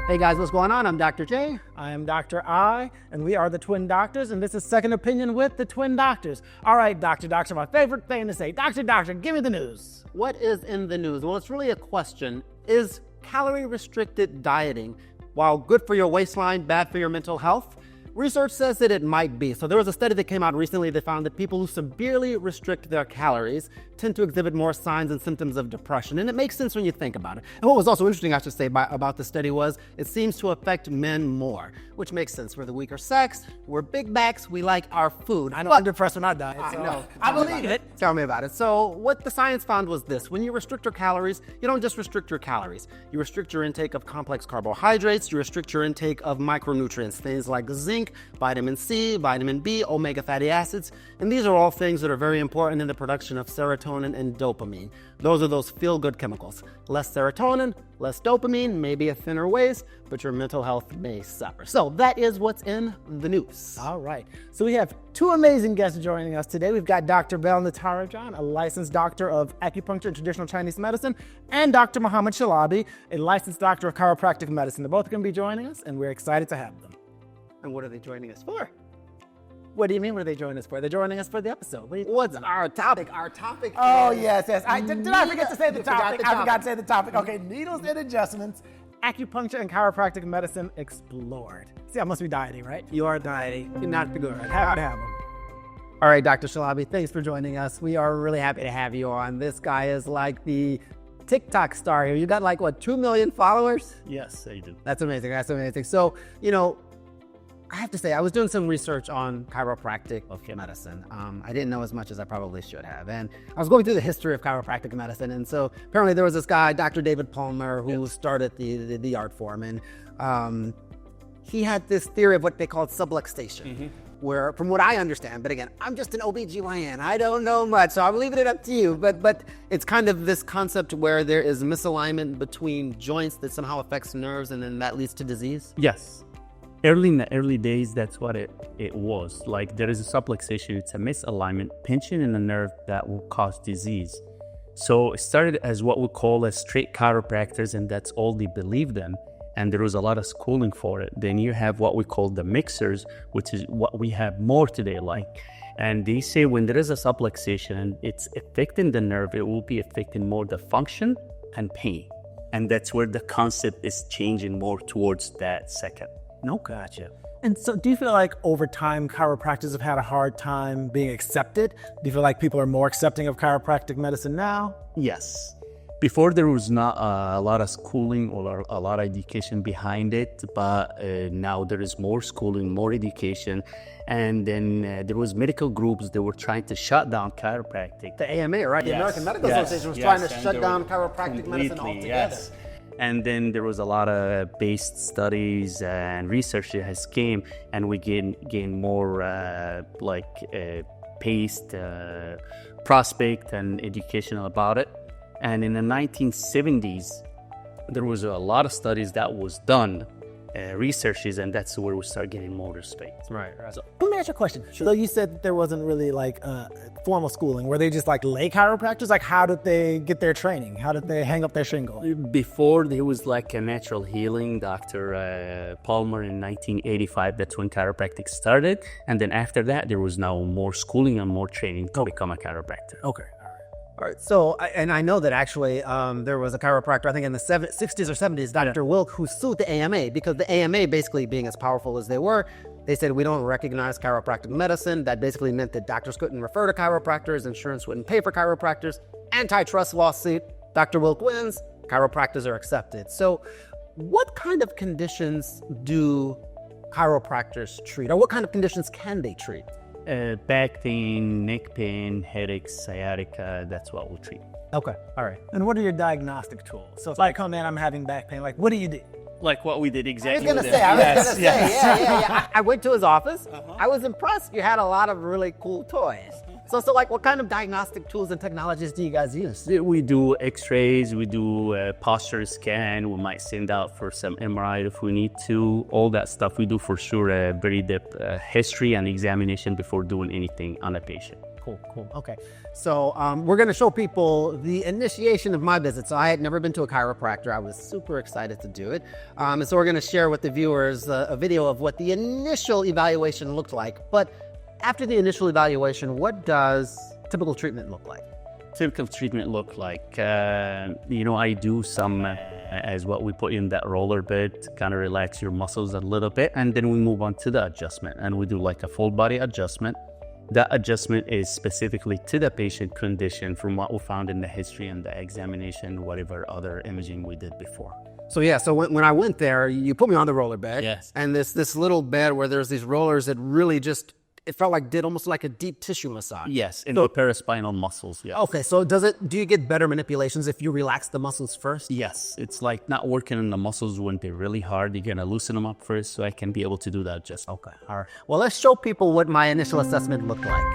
Hey guys, what's going on? I'm Dr. J. I am Dr. I, and we are the Twin Doctors, and this is Second Opinion with the Twin Doctors. All right, Doctor, my favorite thing to say. Doctor, give me the news. What is in the news? Well, it's really a question. Is calorie-restricted dieting, while good for your waistline, bad for your mental health? Research says that it might be. So there was a study that came out recently that found that people who severely restrict their calories tend to exhibit more signs and symptoms of depression. And it makes sense when you think about it. And what was also interesting, I should say, about the study was it seems to affect men more, which makes sense. We're the weaker sex, we're big backs, we like our food. I know I'm depressed when I diet, so I know. I believe it. Tell me about it. So what the science found was this. When you restrict your calories, you don't just restrict your calories. You restrict your intake of complex carbohydrates, you restrict your intake of micronutrients, things like zinc, vitamin C, vitamin B, omega fatty acids, and these are all things that are very important in the production of serotonin and dopamine. Those are those feel-good chemicals. Less serotonin, less dopamine, maybe a thinner waist, but your mental health may suffer. So that is what's in the news. All right. So we have two amazing guests joining us today. We've got Dr. Bel Natarajan, a licensed doctor of acupuncture and traditional Chinese medicine, and Dr. Muhammad Shalabi, a licensed doctor of chiropractic medicine. They're both going to be joining us, and we're excited to have them. And what are they joining us for? What do you mean, what are they joining us for? They're joining us for the episode. What's our topic? Our topic Oh, is... yes. Did I forget to say the topic? I forgot to say the topic. Okay, Mm-hmm. needles and adjustments, acupuncture and chiropractic medicine explored. See, I must be dieting, right? You are dieting. You're not the good. Happy to have them. All right, Dr. Shalabi, thanks for joining us. We are really happy to have you on. This guy is like the TikTok star here. You got like, what, 2 million followers? Yes, I do. That's amazing. So, I have to say, I was doing some research on chiropractic medicine. I didn't know as much as I probably should have. And I was going through the history of chiropractic medicine. And so apparently there was this guy, Dr. David Palmer, who started the art form. And he had this theory of what they called subluxation, where, from what I understand, but again, I'm just an OBGYN. I don't know much, so I'm leaving it up to you. But it's kind of this concept where there is misalignment between joints that somehow affects nerves, and then that leads to disease? Yes. In the early days, that's what it was. Like, there is a subluxation. It's a misalignment, pinching in the nerve that will cause disease. So it started as what we call as straight chiropractors, and that's all they believed in. And there was a lot of schooling for it. Then you have what we call the mixers, which is what we have more today. And they say when there is a subluxation and it's affecting the nerve, it will be affecting more the function and pain. And that's where the concept is changing more towards that second. No, gotcha. And so do you feel like over time chiropractors have had a hard time being accepted? Do you feel like people are more accepting of chiropractic medicine now? Yes. Before there was not a lot of schooling or a lot of education behind it, but now there is more schooling, more education. And then there was medical groups that were trying to shut down chiropractic. The AMA, right? The Yes. American Medical Yes. Association was Yes. trying to And shut they down were chiropractic medicine completely, altogether. yes. And then there was a lot of based studies and research that has came, and we gain more paced prospect and educational about it. And in the 1970s, there was a lot of studies that was done, researches, and that's where we start getting more respect. Right. So, Let me ask you a question. So you said there wasn't really formal schooling. Were they just like lay chiropractors? Like, how did they get their training? How did they hang up their shingle? before there was like a natural healing, Dr. Palmer in 1985, that's when chiropractic started. And then after that, there was now more schooling and more training to become a chiropractor. Okay. All right. So, and I know that actually there was a chiropractor, I think in the 60s or 70s, Dr. Wilk, who sued the AMA because the AMA, basically being as powerful as they were, they said, we don't recognize chiropractic medicine. That basically meant that doctors couldn't refer to chiropractors, insurance wouldn't pay for chiropractors. Antitrust lawsuit, Dr. Wilk wins, chiropractors are accepted. So what kind of conditions do chiropractors treat, or what kind of conditions can they treat? Back pain, neck pain, headaches, sciatica, that's what we treat. Okay. All right. And what are your diagnostic tools? So it's like, oh man, I'm having back pain. Like, what do you do? Like what we did exactly. I was gonna say, yeah. I went to his office. I was impressed. You had a lot of really cool toys. So like, what kind of diagnostic tools and technologies do you guys use? We do x-rays, we do posture scan, we might send out for some MRI if we need to. All that stuff we do for sure, very deep history and examination before doing anything on a patient. Cool. Okay. So we're going to show people the initiation of my visit. So I had never been to a chiropractor. I was super excited to do it. And so we're going to share with the viewers a video of what the initial evaluation looked like. But after the initial evaluation, what does typical treatment look like? Typical treatment look like, I do some, as what we put in that roller bed to kind of relax your muscles a little bit. And then we move on to the adjustment, and we do like a full body adjustment. That adjustment is specifically to the patient condition from what we found in the history and the examination, whatever other imaging we did before. So yeah, so when I went there, you put me on the roller bed. Yes. And this little bed where there's these rollers that really just, it felt like did almost like a deep tissue massage. Yes, in the paraspinal muscles, yes. Okay, so do you get better manipulations if you relax the muscles first? Yes, it's like not working on the muscles when they're really hard. You're gonna loosen them up first, so I can be able to do that just. Okay, all right. Well, let's show people what my initial assessment looked like.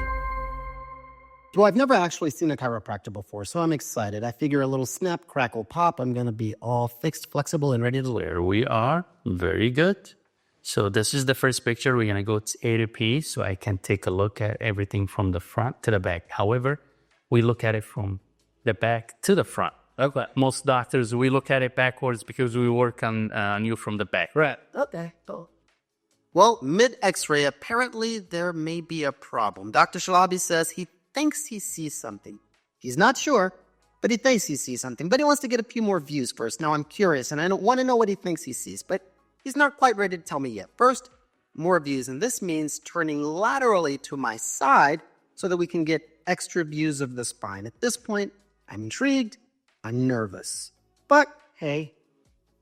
Well, I've never actually seen a chiropractor before, so I'm excited. I figure a little snap, crackle, pop, I'm gonna be all fixed, flexible, and ready to learn. There we are, very good. So this is the first picture. We're gonna go to A to P, so I can take a look at everything from the front to the back. However, we look at it from the back to the front. Okay. Most doctors, we look at it backwards because we work on you from the back. Right. Okay, cool. Well, mid-X-ray, apparently there may be a problem. Dr. Shalabi says he thinks he sees something. He's not sure, but he thinks he sees something. But he wants to get a few more views first. Now I'm curious, and I don't want to know what he thinks he sees, but he's not quite ready to tell me yet. First, more views, and this means turning laterally to my side so that we can get extra views of the spine. At this point, I'm intrigued, I'm nervous. But hey,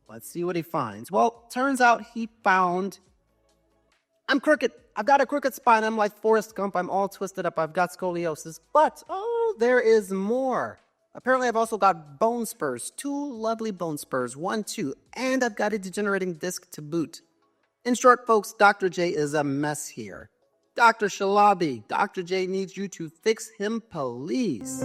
let's see what he finds. Well, turns out he found I'm crooked. I've got a crooked spine. I'm like Forrest Gump. I'm all twisted up. I've got scoliosis. But, there is more. Apparently, I've also got bone spurs. 2 lovely bone spurs. 1, 2. And I've got a degenerating disc to boot. In short, folks, Dr. J is a mess here. Dr. Shalabi, Dr. J needs you to fix him, please.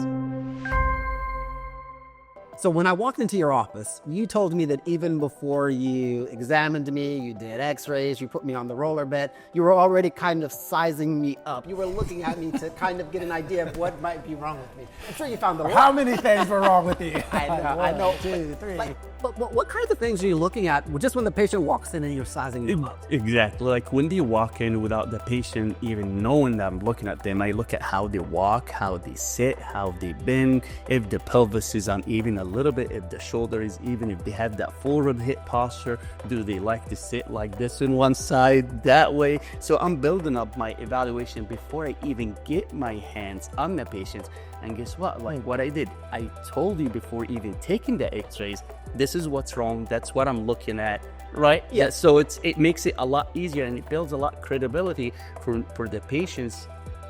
So when I walked into your office, you told me that even before you examined me, you did x-rays, you put me on the roller bed, you were already kind of sizing me up. You were looking at me to kind of get an idea of what might be wrong with me. I'm sure you found the How many things were wrong with you? I know. 1, 2, 3. But what kinds of things are you looking at just when the patient walks in and you're sizing them up? Exactly. Like when they walk in without the patient even knowing that I'm looking at them, I look at how they walk, how they sit, how they bend, if the pelvis is uneven a little bit, if the shoulder is even, if they have that forward hip posture, do they like to sit like this on one side, that way? So I'm building up my evaluation before I even get my hands on the patients. And guess what? Like what I did, I told you before even taking the x-rays, this is what's wrong. That's what I'm looking at, right? Yeah. So it makes it a lot easier, and it builds a lot of credibility for the patients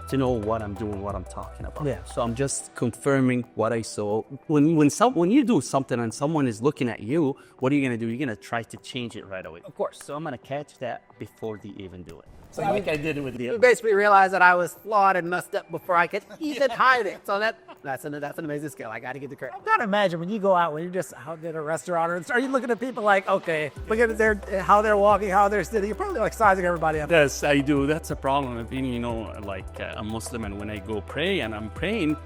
to know what I'm doing, what I'm talking about. Yeah. So I'm just confirming what I saw. When you do something and someone is looking at you, what are you gonna do? You're gonna try to change it right away. Of course. So I'm gonna catch that before they even do it. So like I did it with You the basically realized that I was flawed and messed up before I could even hide it. So that's an amazing skill. I got to get the credit. I gotta imagine when you go out, when you're just out at a restaurant, or are you looking at people like, okay, look at how they're walking, how they're sitting. You're probably like sizing everybody up. Yes, I do. That's a problem of being, like a Muslim, and when I go pray and I'm praying,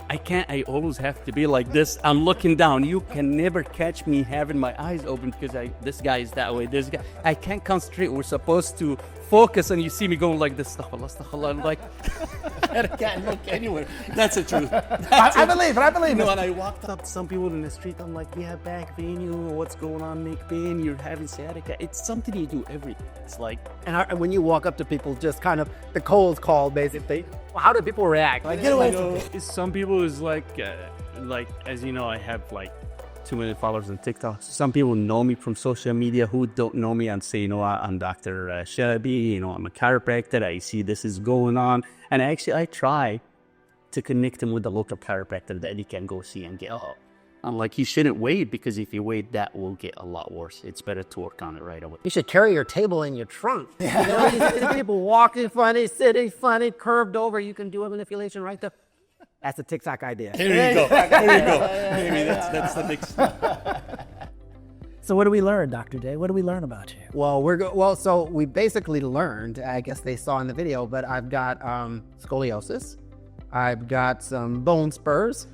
I always have to be like this. I'm looking down. You can never catch me having my eyes open because this guy is that way. This guy, I can't concentrate. We're supposed to focus, and you see me going like this. Astaghfirullah. I'm like, I can't look anywhere. That's the truth. I believe it. When I walked up to some people in the street, I'm like, you have back pain, what's going on, neck pain, you're having sciatica. It's something you do every day. It's like, And when you walk up to people, just kind of the cold call, basically. How do people react? Like, get away from me. Some people is like, as you know, I have like 2 million followers on TikTok. Some people know me from social media who don't know me and say, I'm Dr. Shalabi, I'm a chiropractor. I see this is going on. And actually, I try to connect him with the local chiropractor that he can go see and get help. I'm like, you shouldn't wait, because if you wait, that will get a lot worse. It's better to work on it right away. You should carry your table in your trunk. These people walking funny, sitting funny, curved over. You can do a manipulation right there. That's a TikTok idea. There you go. Maybe that's the next one. So what do we learn, Dr. J? What do we learn about you? Well, so we basically learned, I guess they saw in the video, but I've got scoliosis. I've got some bone spurs.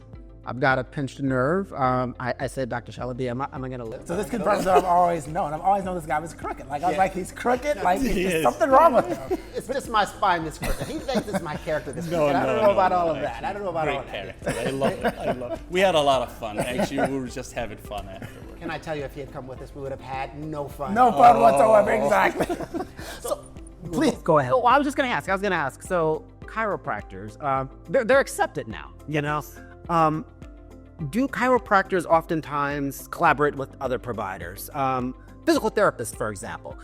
I've got a pinched nerve. I said, Dr. Shalaby, am I going to live? So this confirms that I've always known. I've always known this guy was crooked. Like, I was like, he's crooked. Like, there's something wrong with him. It's just my spine that's crooked. He thinks it's my character that's No, crooked. I don't no, know no, about no, all of no, that. I don't know about Great all of that. character. I love it. I love it. We had a lot of fun. Actually, we were just having fun afterwards. Can I tell you, if he had come with us, we would have had no fun. No fun whatsoever. Exactly. So, please go ahead. I was just going to ask. So chiropractors, they're accepted now, you know? Do chiropractors oftentimes collaborate with other providers? Physical therapists, for example.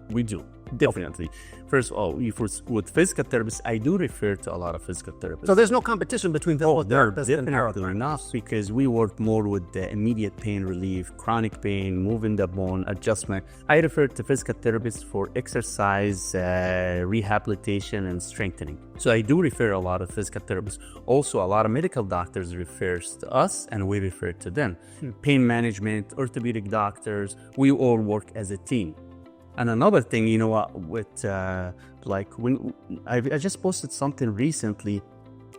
We do, definitely. First of all, with physical therapists, I do refer to a lot of physical therapists. So there's no competition between physical therapists and chiropractors? Not, because we work more with the immediate pain relief, chronic pain, moving the bone, adjustment. I refer to physical therapists for exercise, rehabilitation, and strengthening. So I do refer a lot of physical therapists. Also, a lot of medical doctors refers to us, and we refer to them. Pain management, orthopedic doctors, we all work as a team. And another thing, you know what, with like when I just posted something recently,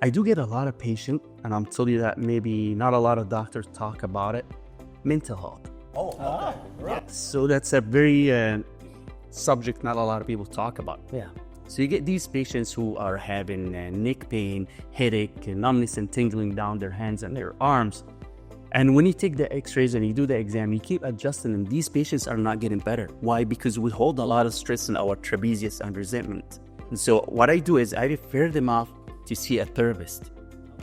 I do get a lot of patients, and I'm telling you that maybe not a lot of doctors talk about it, mental health. Oh, okay. Yeah. So that's a very subject not a lot of people talk about. Yeah. So you get these patients who are having neck pain, headache, numbness and tingling down their hands and their arms. And when you take the x-rays and you do the exam, you keep adjusting them. These patients are not getting better. Why? Because we hold a lot of stress in our trapezius and resentment. And so what I do is I refer them off to see a therapist,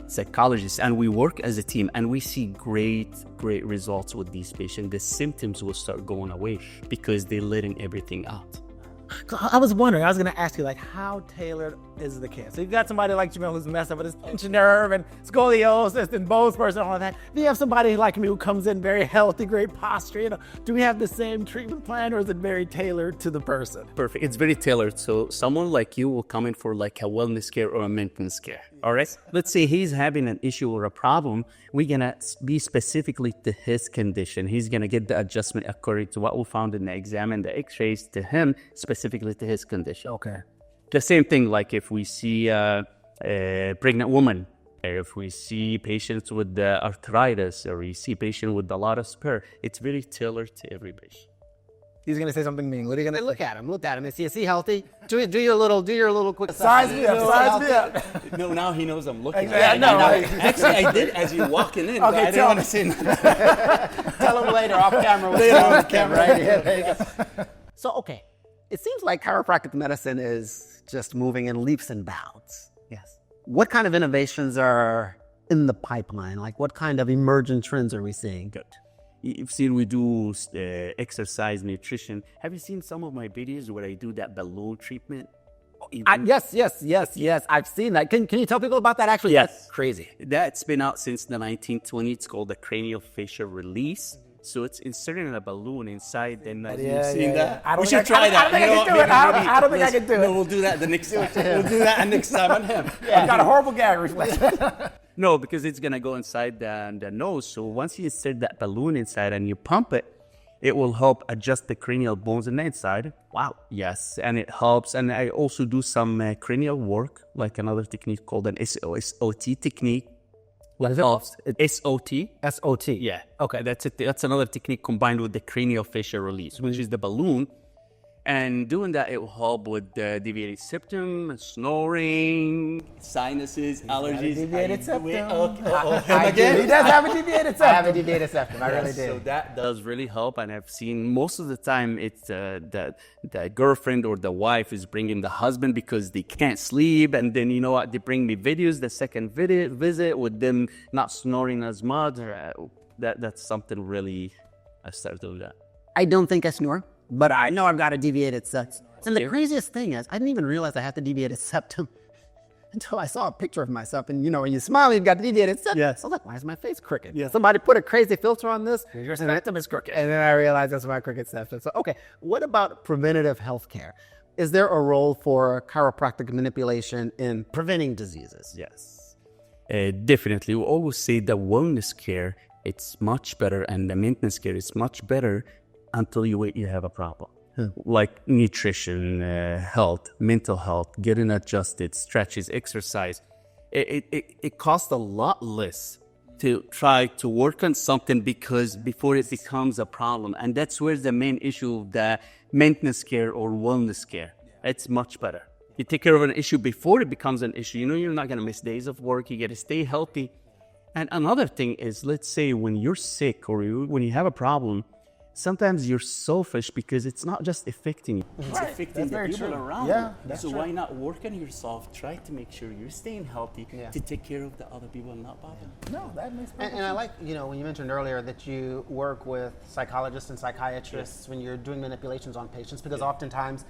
psychologist, and we work as a team, and we see great results with these patients. The symptoms will start going away because they're letting everything out. I was wondering, I was going to ask you, like, how tailored is the care? So you've got somebody like Jamil who's messed up with his pinched nerve and scoliosis and bone spurs and all of that. Then you have somebody like me who comes in very healthy, great posture. You know, do we have the same treatment plan, or is it very tailored to the person? Perfect. It's very tailored. So someone like you will come in for like a wellness care or a maintenance care. All right. Let's say he's having an issue or a problem. We're going to be specifically to his condition. He's going to get the adjustment according to what we found in the exam and the x-rays to him, specifically to his condition. Okay. The same thing, like if we see a pregnant woman, or if we see patients with arthritis, or we see patients with a lot of spur, it's very tailored to every patient. He's going to say something mean. What are you going to Look at him. Is he healthy? Do your little quick Size me up. No, now he knows I'm looking Exactly. at him. Actually, I did as you're walking in, but I didn't want to say nothing. Tell him later off camera. Off camera, right here. There you go. So, okay. It seems like chiropractic medicine is just moving in leaps and bounds. Yes. What kind of innovations are in the pipeline? Like, what kind of emergent trends are we seeing? Good. You've seen we do exercise, nutrition. Have you seen some of my videos where I do that balloon treatment? Yes. I've seen that. Can you tell people about that? Actually, Yes. That's crazy. That's been out since the 1920s. It's called the cranial facial release. So it's inserting a balloon inside, and you've seen that. I don't We think should try that. I don't think I can do it. I don't think I can do it. No, we'll do that the next time. We'll do that next time on him. I've got a horrible gag reflex. No, because it's gonna go inside the nose. So once you insert that balloon inside and you pump it, it will help adjust the cranial bones on the inside. Wow. Yes, and it helps. And I also do some cranial work, like another technique called an SOT technique. What is it? SOT. SOT. Yeah. Okay. That's another technique combined with the cranial facial release, which is the balloon. And doing that, it will help with the deviated septum, snoring, sinuses, allergies. Deviated septum. Him again? He does have a deviated septum. I have a deviated septum. I really do. So that does really help, and I've seen most of the time it's the girlfriend or the wife is bringing the husband because they can't sleep, and then you know what? They bring me videos. The second visit with them not snoring as much. That's something really I started doing that. I don't think I snore, but I know I've got a deviated septum. And the craziest thing is, I didn't even realize I had the deviated septum until I saw a picture of myself. And you know, when you smile, you've got the deviated septum. Yes. I was like, why is my face crooked? Yeah. Somebody put a crazy filter on this. Your septum is crooked. And then I realized that's my crooked septum. So, okay, what about preventative health care? Is there a role for chiropractic manipulation in preventing diseases? Yes, definitely. We always say the wellness care, it's much better, and the maintenance care is much better until you have a problem. Like nutrition, health, mental health, getting adjusted, stretches, exercise. it costs a lot less to try to work on something because before it becomes a problem. And that's where the main issue of the maintenance care or wellness care. It's much better. You take care of an issue before it becomes an issue. You know, you're not going to miss days of work. You got to stay healthy. And another thing is, let's say when you're sick or when you have a problem, sometimes you're selfish because it's not just affecting you. It's affecting the people around you. So why not work on yourself? Try to make sure you're staying healthy to take care of the other people and not bother them. No, that makes perfect And I like, you know, when you mentioned earlier that you work with psychologists and psychiatrists when you're doing manipulations on patients, because oftentimes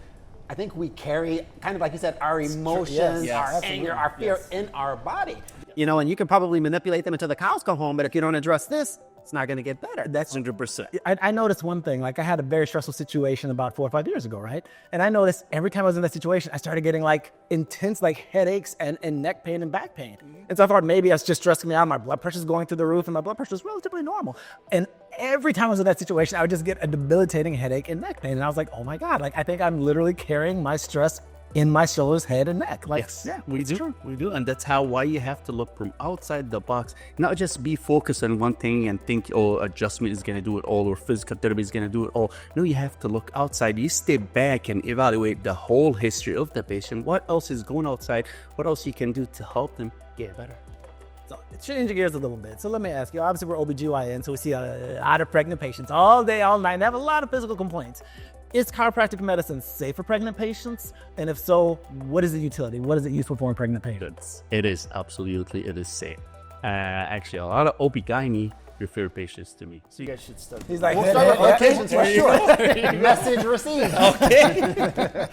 I think we carry, kind of like you said, our emotions, our anger, our fear in our body. You know, and you can probably manipulate them until the cows come home, but if you don't address this, it's not going to get better. That's 100%. I noticed one thing. Like, I had a very stressful situation about 4 or 5 years ago, right? And I noticed every time I was in that situation, I started getting like intense like headaches and neck pain and back pain. And so I thought maybe it's just stressing me out. My blood pressure's going through the roof, and my blood pressure is relatively normal. And every time I was in that situation, I would just get a debilitating headache and neck pain. And I was like, oh my God, like I think I'm literally carrying my stress in my shoulders, head, and neck. Like, we do. And that's why you have to look from outside the box, not just be focused on one thing and think, oh, adjustment is going to do it all or physical therapy is going to do it all. No, you have to look outside. You step back and evaluate the whole history of the patient. What else is going outside? What else you can do to help them get better? So changing gears a little bit. So let me ask you, obviously we're OBGYN, so we see a lot of pregnant patients all day, all night, and have a lot of physical complaints. Is chiropractic medicine safe for pregnant patients? And if so, what is the utility? What is it useful for in pregnant patients? It is, absolutely, it is safe. Actually, a lot of OB-GYN refer patients to me. So you guys should start. He's like, We'll start with locations for sure. Message received. Okay.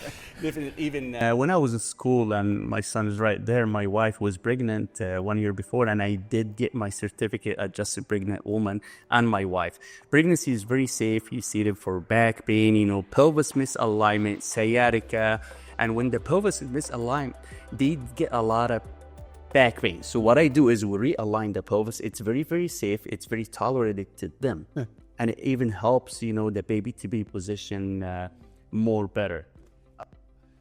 Even when I was in school, and my son is right there, my wife was pregnant 1 year before, and I did get my certificate as just a pregnant woman and my wife. Pregnancy is very safe. You see it for back pain, you know, pelvis misalignment, sciatica. And when the pelvis is misaligned, they get a lot of back pain. So what I do is we realign the pelvis. It's very, very safe. It's very tolerated to them. And it even helps, you know, the baby to be positioned more better.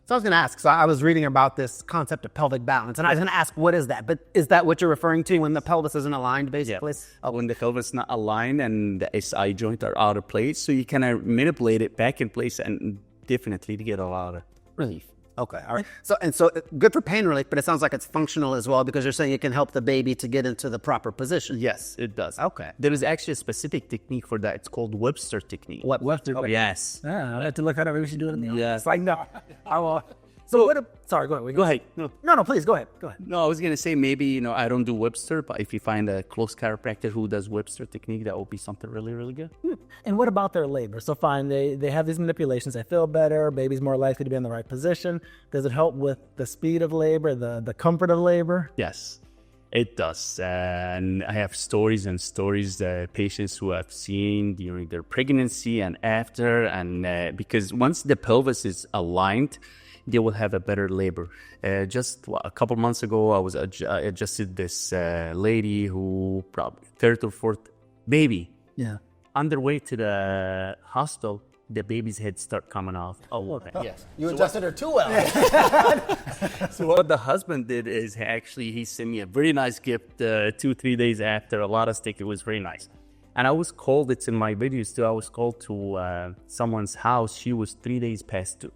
So I was going to ask, so I was reading about this concept of pelvic balance, and I was going to ask, what is that? But is that what you're referring to when the pelvis isn't aligned, basically? Yeah. When the pelvis is not aligned and the SI joint are out of place, so you can manipulate it back in place and definitely to get a lot of relief. Okay, all right. So good for pain relief, but it sounds like it's functional as well because you're saying it can help the baby to get into the proper position. Yes, it does. Okay. There is actually a specific technique for that. It's called Webster technique. What Webster? Oh, yes. I have to look that up. Maybe we should do it in the office. Yes. It's like, no. I will. So what? Sorry, go ahead. Go ahead. No, please go ahead. Go ahead. No, I was gonna say maybe, you know, I don't do Webster, but if you find a close chiropractor who does Webster technique, that will be something really, really good. And what about their labor? So fine, they have these manipulations. They feel better. Baby's more likely to be in the right position. Does it help with the speed of labor, the comfort of labor? Yes, it does. And I have stories and stories, patients who have seen during their pregnancy and after, and because once the pelvis is aligned, they will have a better labor. Just a couple months ago, I adjusted this lady who probably third or fourth baby. Yeah. On their way to the hospital, the baby's head start coming off. Oh, okay. Yes. You adjusted her too well. So what the husband did is he sent me a very nice gift 2-3 days after, a lot of steak. It was very nice. And I was called, it's in my videos too, I was called to someone's house. She was 3 days past due.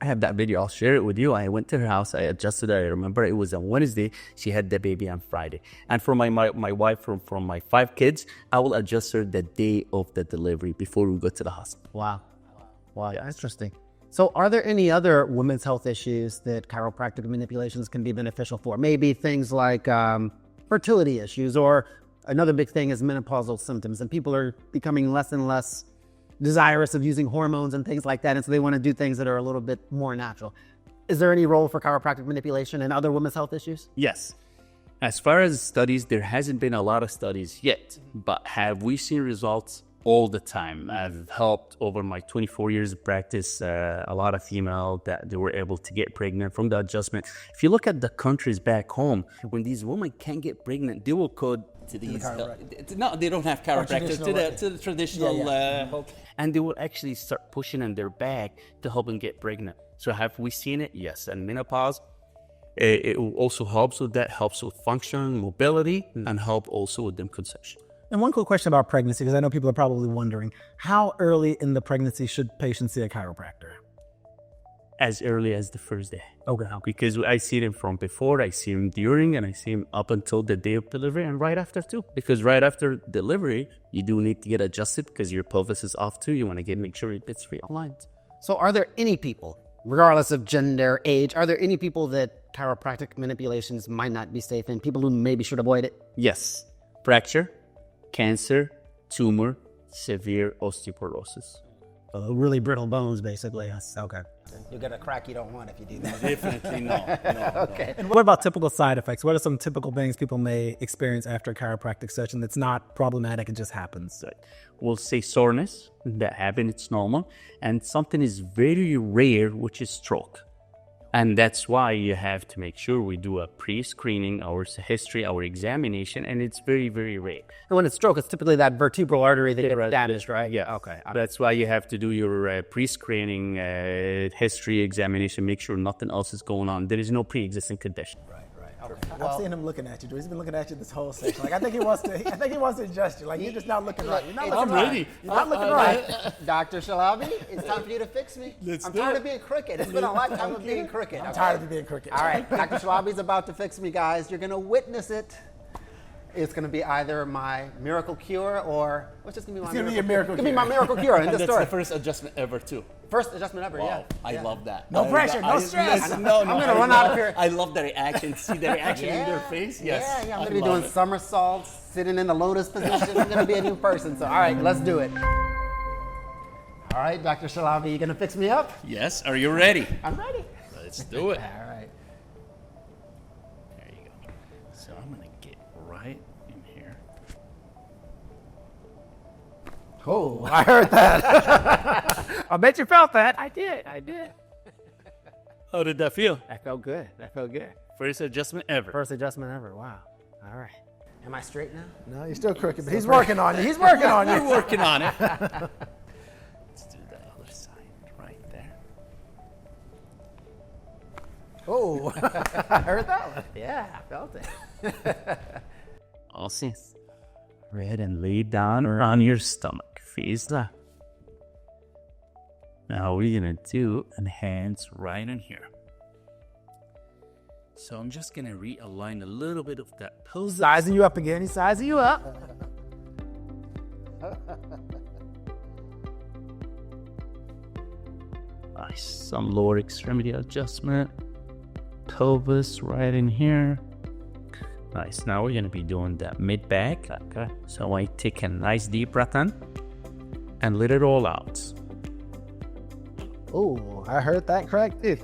I have that video. I'll share it with you. I went to her house. I adjusted her. I remember it was on Wednesday. She had the baby on Friday. And for my wife, from my 5 kids, I will adjust her the day of the delivery before we go to the hospital. Wow, interesting. So are there any other women's health issues that chiropractic manipulations can be beneficial for? Maybe things like fertility issues, or another big thing is menopausal symptoms, and people are becoming less and less desirous of using hormones and things like that, and so they want to do things that are a little bit more natural. Is there any role for chiropractic manipulation in other women's health issues? Yes. As far as studies, there hasn't been a lot of studies yet, but have we seen results? All the time. I've helped over my 24 years of practice a lot of female that they were able to get pregnant from the adjustment. If you look at the countries back home, when these women can't get pregnant, they will go to these. No, they don't have chiropractors to the traditional, and they will actually start pushing on their back to help them get pregnant. So have we seen it? Yes. And menopause, It will also helps with that, helps with function, mobility, and help also with them conception. And one quick question about pregnancy, because I know people are probably wondering, how early in the pregnancy should patients see a chiropractor? As early as the first day. Okay. Because I see them from before, I see them during, and I see them up until the day of delivery and right after too. Because right after delivery, you do need to get adjusted because your pelvis is off too. You want to make sure it's realigned. So are there any people, regardless of gender, age, are there any people that chiropractic manipulations might not be safe in? People who maybe should avoid it? Yes. Fracture, cancer, tumor, severe osteoporosis. Really brittle bones, basically. Yes. Okay. You'll get a crack you don't want if you do that. Definitely no. Okay. And what about typical side effects? What are some typical things people may experience after a chiropractic session that's not problematic, it just happens? We'll say soreness, that happens, it's normal. And something is very rare, which is stroke. And that's why you have to make sure we do a pre-screening, our history, our examination, and it's very, very rare. And when it's stroke, it's typically that vertebral artery that gets damaged, right? Yeah. Okay. That's why you have to do your pre-screening history examination, make sure nothing else is going on. There is no pre-existing condition. Right. I've seen him looking at you, Drew. He's been looking at you this whole session. Like I think he wants to adjust you. Like you're just not looking right. You're not looking right. ready. You're not looking right. Dr. Shalabi, it's time for you to fix me. I'm tired of being crooked. It's been a lifetime of being crooked. I'm tired of you being crooked. All right, Dr. Shalabi's about to fix me, guys. You're going to witness it. It's going to be either my miracle cure or what's just going to be my It's gonna be your miracle It's going to be cure. my miracle cure in this That's story. the first adjustment ever too. First adjustment ever, yeah. I love that. No pressure, no stress. No, I'm gonna run out of here. I love the reaction. See the reaction in their face? Yes. Yeah, I'm I going to be love doing it. somersaults, sitting in the lotus position. I'm going to be a new person. So, all right, let's do it. All right, Dr. Shalabi, you going to fix me up? Yes. Are you ready? I'm ready. Let's do it. All right. There you go. So I'm going to get right in here. Oh, I heard that. I bet you felt that. I did. How did that feel? That felt good. First adjustment ever. First adjustment ever. Wow. All right. Am I straight now? No, you're still crooked, but he's working on you. He's working on you. We're working on it. Let's do the other side right there. Oh, I heard that one. Yeah, I felt it. Awesome. Go ahead and lay down on your stomach. Face left. Now we're gonna do hands right in here. So I'm just gonna realign a little bit of that pelvis. Sizing you up again. He's sizing you up. Nice. Some lower extremity adjustment. Pelvis right in here. Nice. Now we're gonna be doing that mid back. Okay. So I take a nice deep breath in and let it all out. Oh, I heard that correct, dude.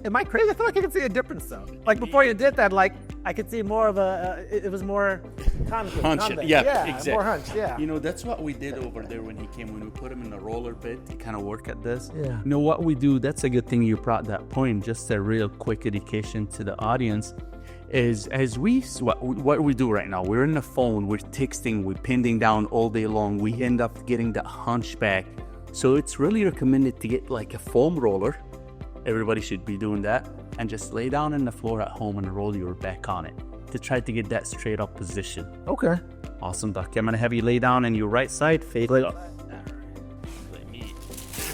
Am I crazy? I feel like I can see a difference though. Like before you did that, like I could see more of a. It was more concave. Hunch it. convex. Yeah, exactly. More hunch. Yeah. You know, that's what we did over there when he came. When we put him in the roller bit to kind of work at this. Yeah. You know what we do? That's a good thing you brought that point. Just a real quick education to the audience. Is as what we do right now, we're in the phone, we're texting, we're pinning down all day long, we end up getting that hunchback. So it's really recommended to get like a foam roller. Everybody should be doing that, and just lay down on the floor at home and roll your back on it to try to get that straight up position. Okay. Awesome, Doc. I'm gonna have you lay down on your right side, face up. Let me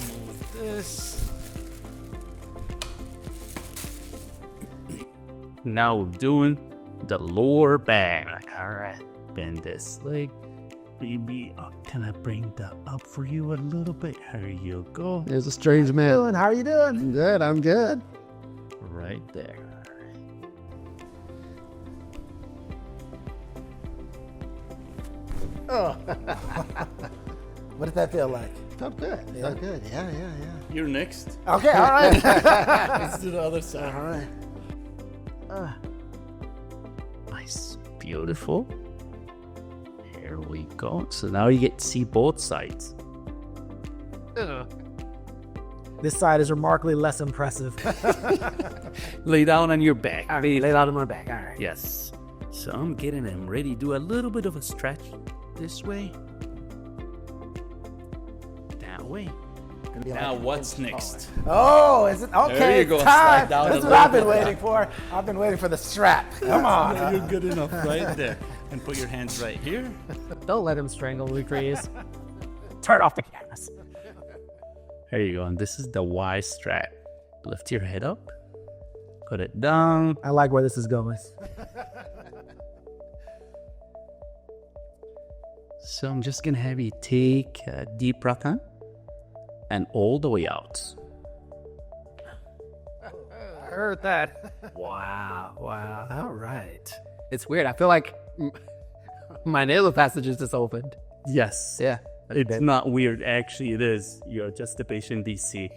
remove this. Now we're doing the lower back. All right, bend this leg. Maybe can I bring that up for you a little bit? Here you go. There's a strange man. How are you doing? I'm good. I'm good. Right there. Oh. What did that feel like? Felt good. Felt good. Yeah. You're next. Okay. All right. Let's do the other side. All right. Nice. Beautiful. Here we go. So now you get to see both sides. This side is remarkably less impressive. Lay down on your back. I mean, lay out on my back. All right. Yes. So I'm getting him ready. Do a little bit of a stretch this way. That way. Now what's next? Oh, is it? Okay, There you go. it's Slide time. down That's a what I've little been bit. waiting for. I've been waiting for the strap. Come on. You're good enough right there. And put your hands right here. Don't let him strangle Lucrece. Turn off the cameras. There you go. And this is the Y strap. Lift your head up. Put it down. I like where this is going. So I'm just gonna have you take a deep breath in and all the way out. I heard that. Wow. All right. It's weird. I feel like my nasal passage is just opened. Yes. Yeah. It's not weird. Actually, it is. You're just a patient DC.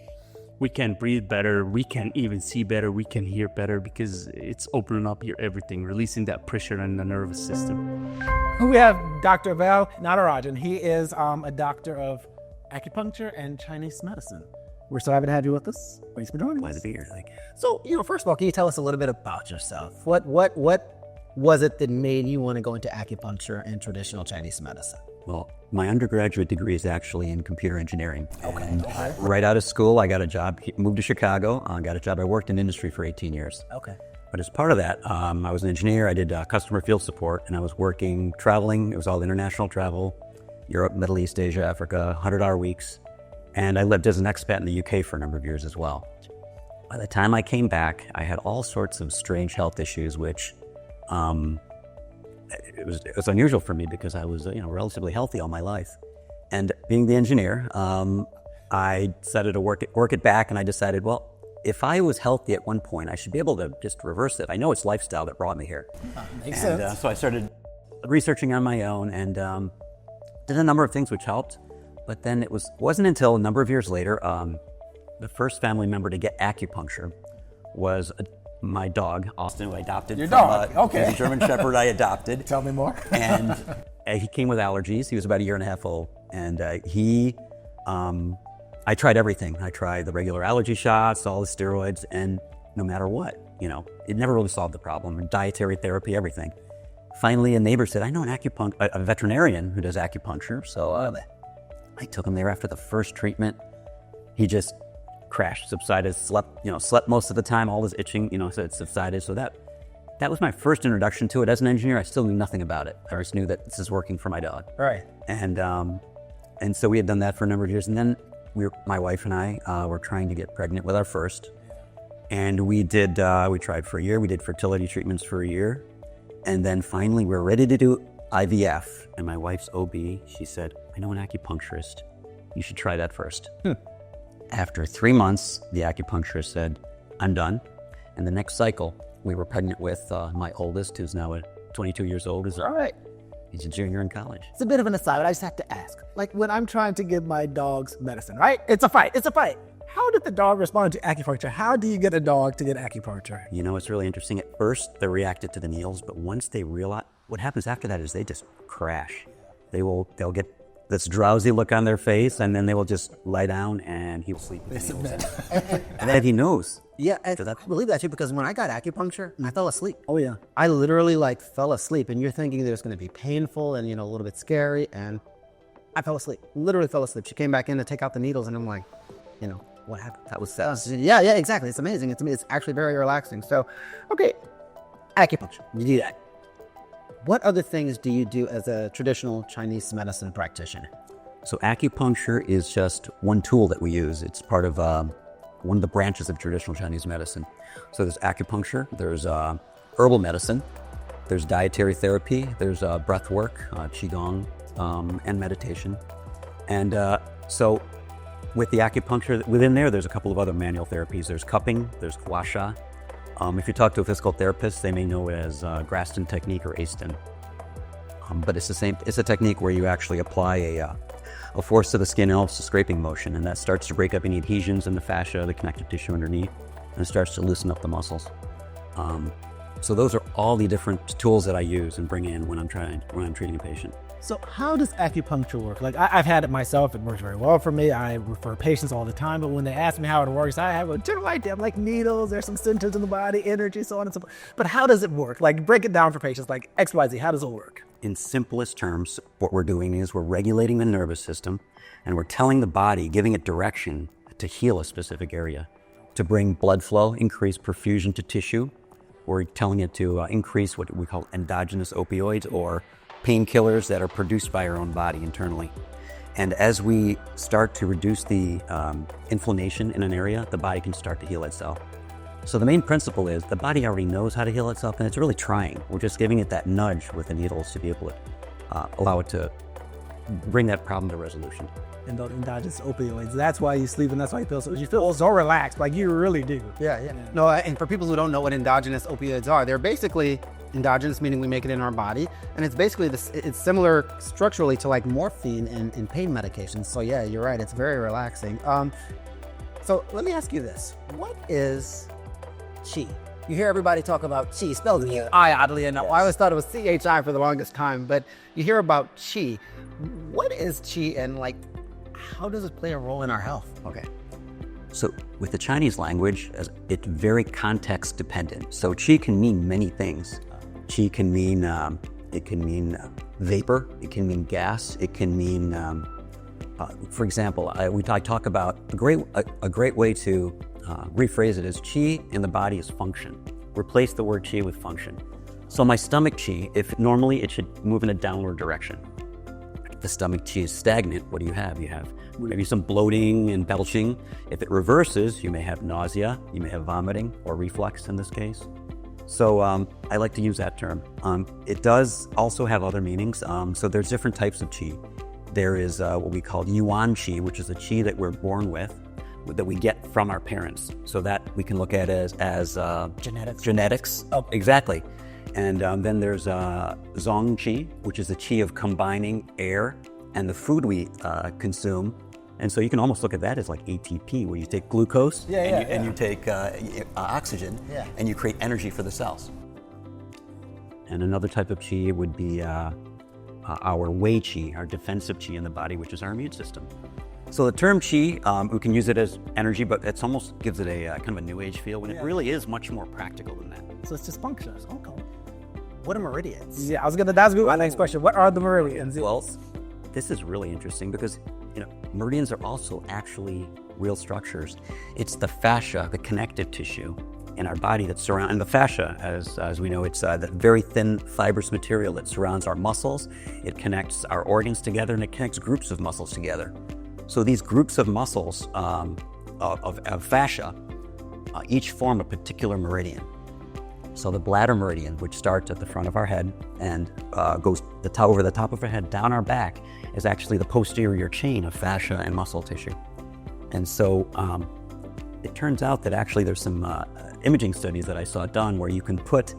We can breathe better. We can even see better. We can hear better because it's opening up your everything, releasing that pressure in the nervous system. We have Dr. Val Natarajan. He is a doctor of acupuncture and Chinese medicine. We're so happy to have you with us. Thanks for joining us. Glad to be here. So, first of all, can you tell us a little bit about yourself? What was it that made you want to go into acupuncture and traditional Chinese medicine? Well, my undergraduate degree is actually in computer engineering. Okay. Right out of school, I got a job, moved to Chicago, got a job. I worked in industry for 18 years. Okay. But as part of that, I was an engineer. I did customer field support, and I was working, traveling. It was all international travel, Europe, Middle East, Asia, Africa, 100-hour weeks. And I lived as an expat in the UK for a number of years as well. By the time I came back, I had all sorts of strange health issues, which it was unusual for me because I was relatively healthy all my life. And being the engineer, I decided to work it back, and I decided, well, if I was healthy at one point, I should be able to just reverse it. I know it's lifestyle that brought me here. Makes sense. So I started researching on my own and did a number of things which helped. But then it wasn't until a number of years later, the first family member to get acupuncture was my dog, Austin, who I adopted. Your from, dog, okay. He was a German Shepherd I adopted. Tell me more. And he came with allergies. He was about a year and a half old. And I tried everything. I tried the regular allergy shots, all the steroids, and no matter what, it never really solved the problem. Dietary therapy, everything. Finally, a neighbor said, I know a veterinarian who does acupuncture. So I took him there after the first treatment. He just crashed, subsided, slept most of the time, all his itching, so it subsided. So that was my first introduction to it. As an engineer, I still knew nothing about it. I just knew that this is working for my dog. Right. And so we had done that for a number of years. And then my wife and I were trying to get pregnant with our first. And we tried for a year. We did fertility treatments for a year. And then finally we were ready to do IVF. And my wife's OB, she said, I know an acupuncturist. You should try that first. After 3 months, the acupuncturist said, I'm done. And the next cycle, we were pregnant with my oldest, who's now 22 years old. All right. He's a junior in college. It's a bit of an aside, but I just have to ask. Like when I'm trying to give my dogs medicine, right? It's a fight. How did the dog respond to acupuncture? How do you get a dog to get acupuncture? It's really interesting. At first, they reacted to the needles, but once they realize, what happens after that is they just crash. They'll get this drowsy look on their face, and then they will just lie down and he will sleep with the needles. And then he knows. Yeah, I believe that too, because when I got acupuncture, I fell asleep. Oh yeah. I literally fell asleep, and you're thinking that it's going to be painful and a little bit scary, and I fell asleep. Literally fell asleep. She came back in to take out the needles, and I'm like, what happened? That was yeah, exactly. It's amazing. It's actually very relaxing. So, okay, acupuncture. You do that. What other things do you do as a traditional Chinese medicine practitioner? So acupuncture is just one tool that we use. It's part of one of the branches of traditional Chinese medicine. So there's acupuncture, there's herbal medicine, there's dietary therapy, there's breath work, qigong, and meditation. And so with the acupuncture, within there's a couple of other manual therapies. There's cupping, there's gua sha. If you talk to a physical therapist, they may know it as Graston technique or Aston. But it's the same. It's a technique where you actually apply a force to the skin and also scraping motion, and that starts to break up any adhesions in the fascia, the connective tissue underneath, and it starts to loosen up the muscles. So those are all the different tools that I use and bring in when I'm treating a patient. So how does acupuncture work? Like I've had it myself. It works very well for me. I refer patients all the time, but when they ask me how it works, I have a general idea. I'm like needles, there's some symptoms in the body, energy, so on and so forth. But how does it work? Like break it down for patients like XYZ. How does it work? in simplest terms, what we're doing is we're regulating the nervous system, and we're telling the body, giving it direction to heal a specific area, to bring blood flow, increase perfusion to tissue. We're telling it to increase what we call endogenous opioids, or painkillers that are produced by our own body internally. And as we start to reduce the inflammation in an area, the body can start to heal itself. So the main principle is the body already knows how to heal itself, and it's really trying. We're just giving it that nudge with the needles to be able to allow it to bring that problem to resolution. And those endogenous opioids, that's why you sleep and that's why you feel so relaxed, like you really do. Yeah. No, and for people who don't know what endogenous opioids are, they're basically endogenous, meaning we make it in our body, and it's basically it's similar structurally to like morphine in pain medications. So yeah, you're right, it's very relaxing. So let me ask you this: what is Qi? You hear everybody talk about Qi, spelled with I, oddly enough. Yes. I always thought it was CHI for the longest time, but you hear about Qi. What is Qi, and like, how does it play a role in our health? Okay. So with the Chinese language, it's very context dependent. So Qi can mean many things. Qi can mean, vapor, it can mean gas, it can mean, for example, I talk about a great way to rephrase it is Qi in the body is function. Replace the word Qi with function. So my stomach Qi, if normally it should move in a downward direction. If the stomach Qi is stagnant, what do you have? You have maybe some bloating and belching. If it reverses, you may have nausea, you may have vomiting or reflux in this case. So I like to use that term. It does also have other meanings. So there's different types of Qi. There is what we call Yuan Qi, which is a Qi that we're born with, that we get from our parents. So that we can look at as genetics. Oh. Exactly. And then there's Zong Qi, which is the Qi of combining air and the food we consume. And so you can almost look at that as like ATP, where you take glucose and you take oxygen and you create energy for the cells. And another type of Qi would be our Wei Qi, our defensive Qi in the body, which is our immune system. So the term Qi, we can use it as energy, but it almost gives it a kind of a new age feel, when it really is much more practical than that. So it's just functions. Okay. What are meridians? Yeah, that's my next question. What are the meridians? Well, this is really interesting because meridians are also actually real structures. It's the fascia, the connective tissue in our body that surrounds, and the fascia, as we know, it's the very thin fibrous material that surrounds our muscles. It connects our organs together, and it connects groups of muscles together. So these groups of muscles of fascia each form a particular meridian. So the bladder meridian, which starts at the front of our head and goes over the top of our head down our back, is actually the posterior chain of fascia and muscle tissue. And so it turns out that actually there's some imaging studies that I saw done where you can put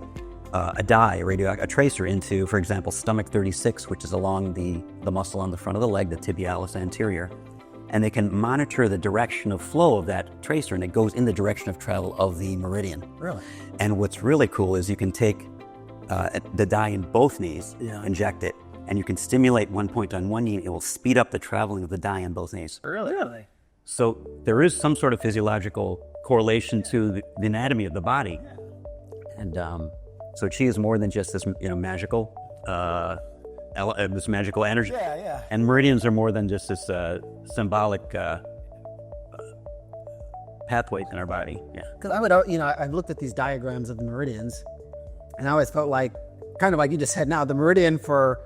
a dye, a tracer into, for example, stomach 36, which is along the muscle on the front of the leg, the tibialis anterior, and they can monitor the direction of flow of that tracer, and it goes in the direction of travel of the meridian. Really? And what's really cool is you can take the dye in both knees, inject it, and you can stimulate one point on one knee, and it will speed up the traveling of the dye in both knees. Really? So there is some sort of physiological correlation to the anatomy of the body. And so Qi is more than just this magical energy. And meridians are more than just this symbolic pathways in our body. Because I've looked at these diagrams of the meridians, and I always felt like, kind of like you just said now, the meridian for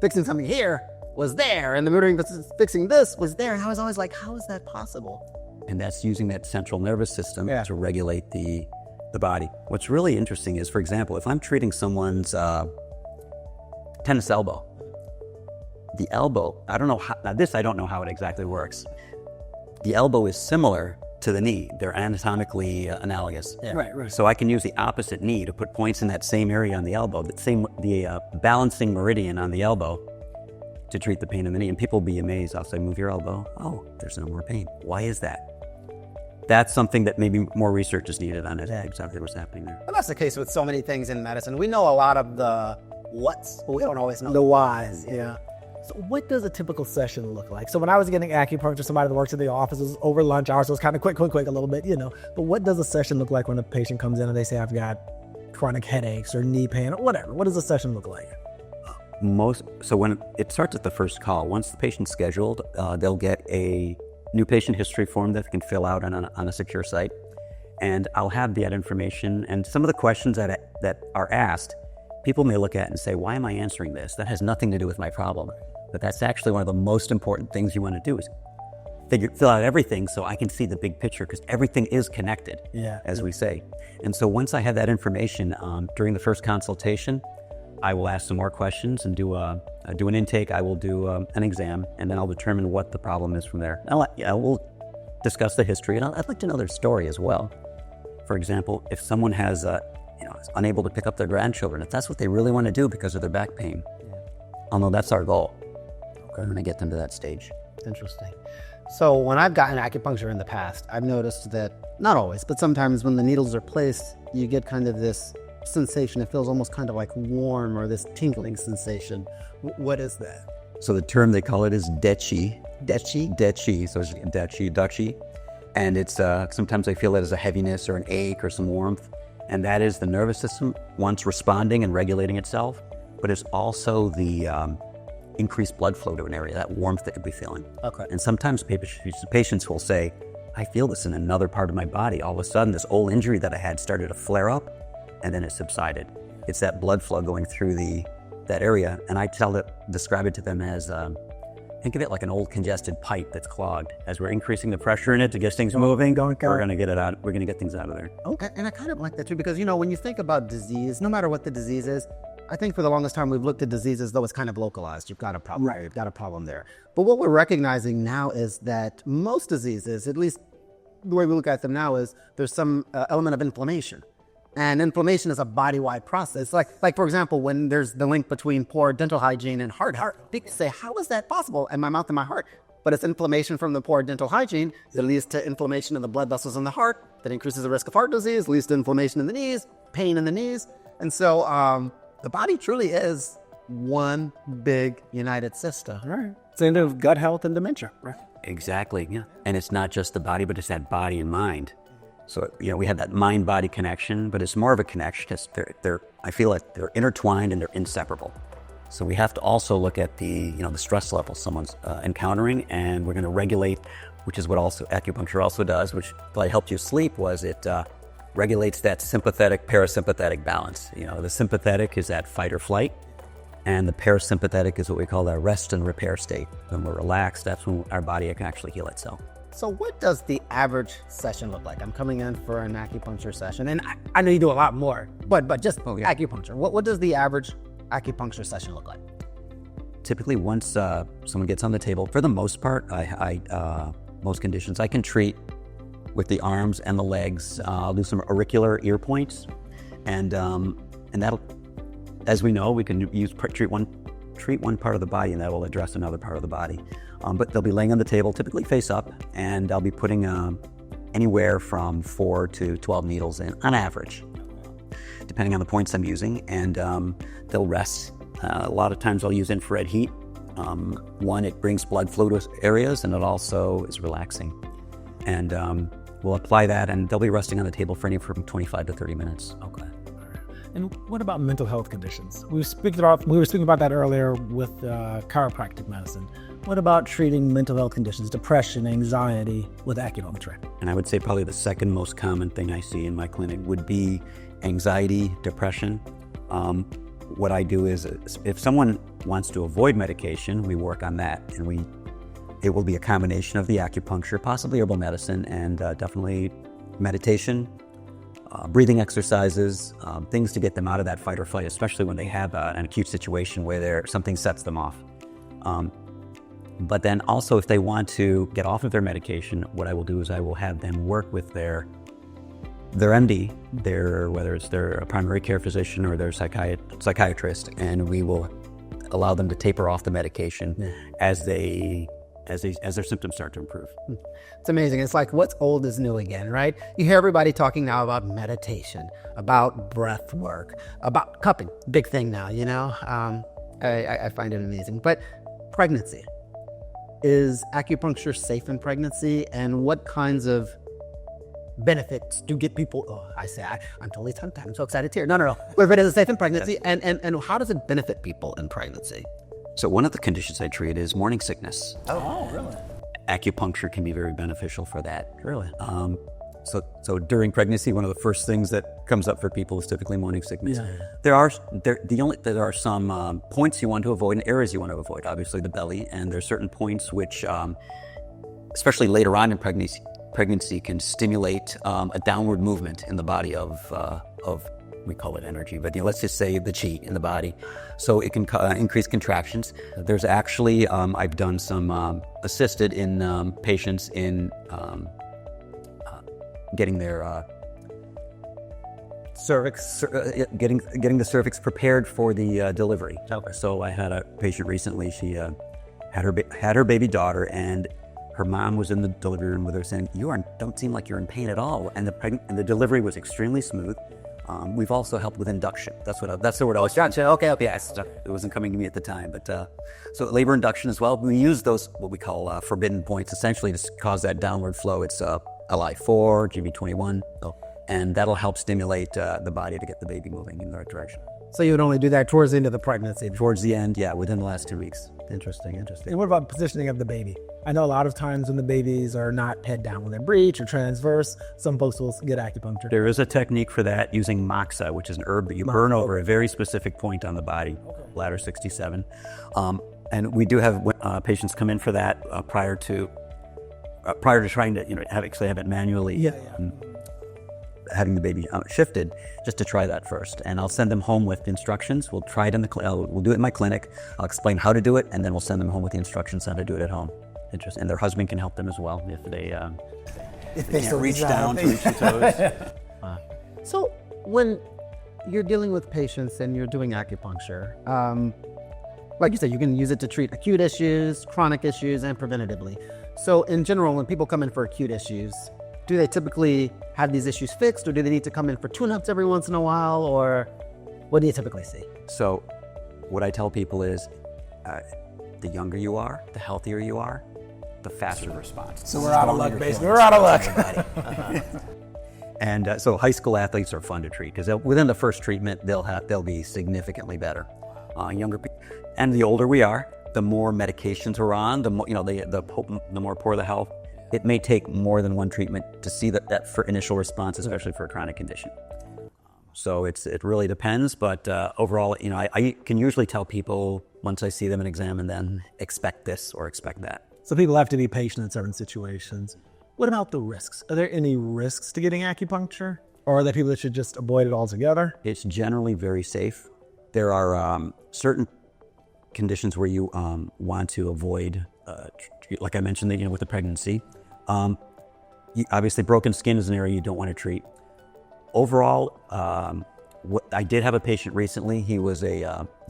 fixing something here was there, and the meridian for fixing this was there, and I was always like, how is that possible? And that's using that central nervous system to regulate the body. What's really interesting is, for example, if I'm treating someone's tennis elbow, the elbow, I don't know how it exactly works. The elbow is similar to the knee. They're anatomically analogous. Right. So I can use the opposite knee to put points in that same area on the elbow, the balancing meridian on the elbow, to treat the pain in the knee. And people will be amazed. I'll say, move your elbow. Oh, there's no more pain. Why is that? That's something that maybe more research is needed on it, exactly what's happening there. Well, that's the case with so many things in medicine. We know a lot of the what's, but we don't always know the whys. So what does a typical session look like? So when I was getting acupuncture, somebody that works in the office, it was over lunch hours, so it's kind of quick a little bit, But what does a session look like when a patient comes in and they say, I've got chronic headaches or knee pain or whatever? What does a session look like? So when it starts at the first call, once the patient's scheduled, they'll get a new patient history form that they can fill out on a secure site. And I'll have that information. And some of the questions that are asked, people may look at and say, why am I answering this? That has nothing to do with my problem. But that's actually one of the most important things you want to do is fill out everything so I can see the big picture, because everything is connected, as we say. And so once I have that information during the first consultation, I will ask some more questions and do an intake. I will do an exam, and then I'll determine what the problem is from there. We'll discuss the history, and I'd like to know their story as well. For example, if someone is unable to pick up their grandchildren, if that's what they really want to do because of their back pain, I'll know that's our goal. I'm going to get them to that stage. Interesting. So when I've gotten acupuncture in the past, I've noticed that, not always, but sometimes when the needles are placed, you get kind of this sensation. It feels almost kind of like warm, or this tingling sensation. What is that? So the term they call it is dechi. Dechi. So it's dechi. And it's sometimes I feel it as a heaviness or an ache or some warmth. And that is the nervous system once responding and regulating itself, but it's also the increased blood flow to an area, that warmth that you'll be feeling. Okay. And sometimes patients will say, I feel this in another part of my body. All of a sudden, this old injury that I had started to flare up, and then it subsided. It's that blood flow going through that area. And I describe it to them as, think of it like an old congested pipe that's clogged. As we're increasing the pressure in it to get things moving, we're going to get it out. We're going to get things out of there. Okay. And I kind of like that too, because, when you think about disease, no matter what the disease is, I think for the longest time we've looked at disease as though it's kind of localized. You've got a problem. Right. You've got a problem there. But what we're recognizing now is that most diseases, at least the way we look at them now, is there's some element of inflammation. And inflammation is a body-wide process. Like for example, when there's the link between poor dental hygiene and heart, people say, how is that possible? And my mouth and my heart. But it's inflammation from the poor dental hygiene that leads to inflammation in the blood vessels in the heart, that increases the risk of heart disease, leads to inflammation in the knees, pain in the knees. And so the body truly is one big united system. Right. It's into gut health and dementia. Right. Exactly, yeah. And it's not just the body, but it's that body and mind. So, we have that mind-body connection, but it's more of a connection because I feel like they're intertwined and they're inseparable. So we have to also look at the stress level someone's encountering, and we're going to regulate, which is what also acupuncture also does, which I helped you sleep, was it regulates that sympathetic parasympathetic balance. The sympathetic is that fight or flight, and the parasympathetic is what we call that rest and repair state. When we're relaxed, that's when our body can actually heal itself. So what does the average session look like? I'm coming in for an acupuncture session, and I know you do a lot more, but just acupuncture. What does the average acupuncture session look like? Typically, once someone gets on the table, for the most part, most conditions, I can treat with the arms and the legs. I'll do some auricular ear points, and that'll, as we know, we can treat one part of the body, and that will address another part of the body. But they'll be laying on the table, typically face up, and I'll be putting anywhere from 4 to 12 needles in, on average, depending on the points I'm using, and they'll rest. A lot of times I'll use infrared heat. One, it brings blood flow to areas, and it also is relaxing. And we'll apply that, and they'll be resting on the table for anywhere from 25 to 30 minutes. Okay. And what about mental health conditions? We were speaking about that earlier with chiropractic medicine. What about treating mental health conditions, depression, anxiety, with acupuncture? And I would say probably the second most common thing I see in my clinic would be anxiety, depression. What I do is, if someone wants to avoid medication, we work on that, and it will be a combination of the acupuncture, possibly herbal medicine, and definitely meditation, breathing exercises, things to get them out of that fight or flight, especially when they have an acute situation where something sets them off. But then also, if they want to get off of their medication, what I will do is I will have them work with their MD, whether it's their primary care physician or their psychiatrist, and we will allow them to taper off the medication as their symptoms start to improve. It's amazing. It's like what's old is new again, right? You hear everybody talking now about meditation, about breath work, about cupping, big thing now, I find it amazing. But pregnancy. Is acupuncture safe in pregnancy? And what kinds of benefits to get people, I'm totally tongue-tied. I'm so excited here. No. But it is safe in pregnancy. And how does it benefit people in pregnancy? So one of the conditions I treat is morning sickness. Oh, really? Acupuncture can be very beneficial for that. Really? So during pregnancy, one of the first things that comes up for people is typically morning sickness. There are some points you want to avoid and areas you want to avoid. Obviously, the belly, and there's certain points which, especially later on in pregnancy, can stimulate a downward movement in the body of we call it energy, but let's just say the chi in the body. So it can increase contractions. There's actually I've done some assisted in patients in getting their cervix, getting the cervix prepared for the delivery. Okay. So I had a patient recently. She had her baby daughter, and her mom was in the delivery room with her, saying, "You don't seem like you're in pain at all." And the delivery was extremely smooth. We've also helped with induction. That's the word I was. Gotcha. Okay. Yes, it wasn't coming to me at the time, but so labor induction as well. We use those what we call forbidden points, essentially to cause that downward flow. It's LI4, GB21, and that'll help stimulate the body to get the baby moving in the right direction. So you would only do that towards the end of the pregnancy? Towards the end, yeah, within the last 2 weeks. Interesting. And what about positioning of the baby? I know a lot of times when the babies are not head down, when they're breech or transverse, some folks will get acupuncture. There is a technique for that using moxa, which is an herb that you burn over a very specific point on the body, bladder 67. And we do have patients come in for that prior to trying to have it manually. Having the baby shifted, just to try that first. And I'll send them home with instructions. We'll try it we'll do it in my clinic. I'll explain how to do it, and then we'll send them home with the instructions on how to do it at home. Interesting. And their husband can help them as well if they can't reach down to reach the toes. So when you're dealing with patients and you're doing acupuncture, like you said, you can use it to treat acute issues, chronic issues, and preventatively. So in general, when people come in for acute issues, do they typically have these issues fixed, or do they need to come in for tune-ups every once in a while, or what do you typically see? So what I tell people is the younger you are, the healthier you are, the faster response. So we're out of luck, basically. We're out of luck. And so high school athletes are fun to treat because within the first treatment, they'll be significantly better. Younger people, and the older we are, the more medications we're on, the more the more poor the health. It may take more than one treatment to see that for initial response, especially for a chronic condition. So it really depends, but overall, I can usually tell people once I see them and examine them, expect this or expect that. So people have to be patient in certain situations. What about the risks? Are there any risks to getting acupuncture, or are there people that should just avoid it altogether? It's generally very safe. There are certain conditions where you want to avoid, like I mentioned, with the pregnancy. Obviously, broken skin is an area you don't want to treat. Overall, I did have a patient recently. He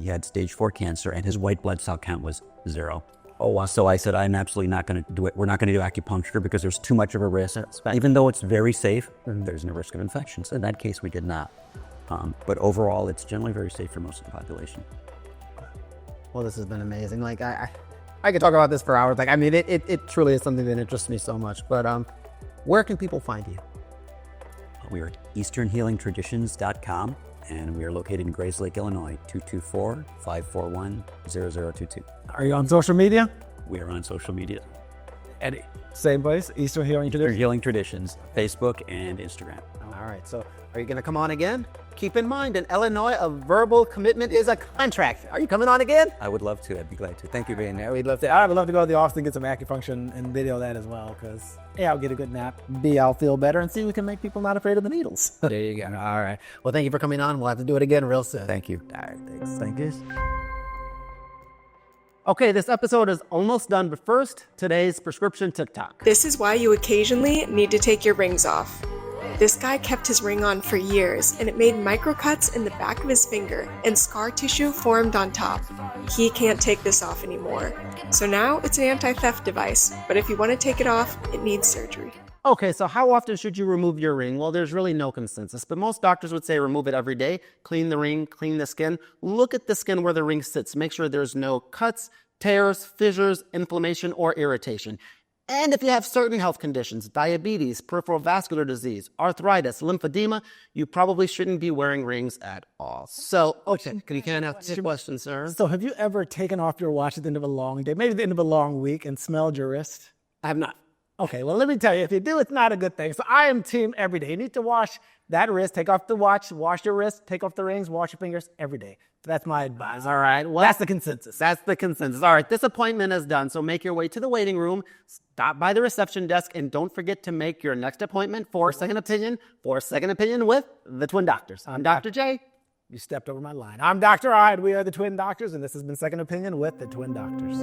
had stage 4 cancer, and his white blood cell count was 0. Oh, wow. So I said, I'm absolutely not going to do it. We're not going to do acupuncture because there's too much of a risk. Even though it's very safe, there's no risk of infection. So in that case, we did not. But overall, it's generally very safe for most of the population. Well, this has been amazing. Like I could talk about this for hours. Like, I mean, it truly is something that interests me so much. But where can people find you? We are at easternhealingtraditions.com, and we are located in Grays Lake, Illinois, 224-541-0022. Are you on social media? We are on social media. At same place, Eastern Healing Traditions? Eastern Healing Traditions, Facebook and Instagram. All right, so are you going to come on again? Keep in mind, in Illinois, a verbal commitment is a contract. Are you coming on again? I would love to. I'd be glad to. Thank you for being there. We'd love to. I would love to go to the office and get some acupuncture and video that as well, because A, I'll get a good nap, B, I'll feel better, and C, we can make people not afraid of the needles. There you go. All right. Well, thank you for coming on. We'll have to do it again real soon. Thank you. All right, thanks. Thank you. Okay, this episode is almost done, but first, today's prescription TikTok. This is why you occasionally need to take your rings off. This guy kept his ring on for years, and it made microcuts in the back of his finger, and scar tissue formed on top. He can't take this off anymore. So now it's an anti-theft device, but if you want to take it off, it needs surgery. Okay, so how often should you remove your ring? Well, there's really no consensus, but most doctors would say remove it every day. Clean the ring, clean the skin. Look at the skin where the ring sits. Make sure there's no cuts, tears, fissures, inflammation, or irritation. And if you have certain health conditions, diabetes, peripheral vascular disease, arthritis, lymphedema, you probably shouldn't be wearing rings at all. So, okay, can you ask your question, sir? So have you ever taken off your watch at the end of a long day, maybe at the end of a long week, and smelled your wrist? I have not. Okay, well, let me tell you, if you do, it's not a good thing. So I am team every day. You need to wash that wrist, take off the watch, wash your wrist, take off the rings, wash your fingers every day. That's my advice. All right. Well, That's the consensus. That's the consensus. All right, this appointment is done. So make your way to the waiting room, stop by the reception desk, and don't forget to make your next appointment for a second opinion with the Twin Doctors. I'm Dr. J. You stepped over my line. I'm Dr. Hyde. We are the Twin Doctors, and this has been Second Opinion with the Twin Doctors.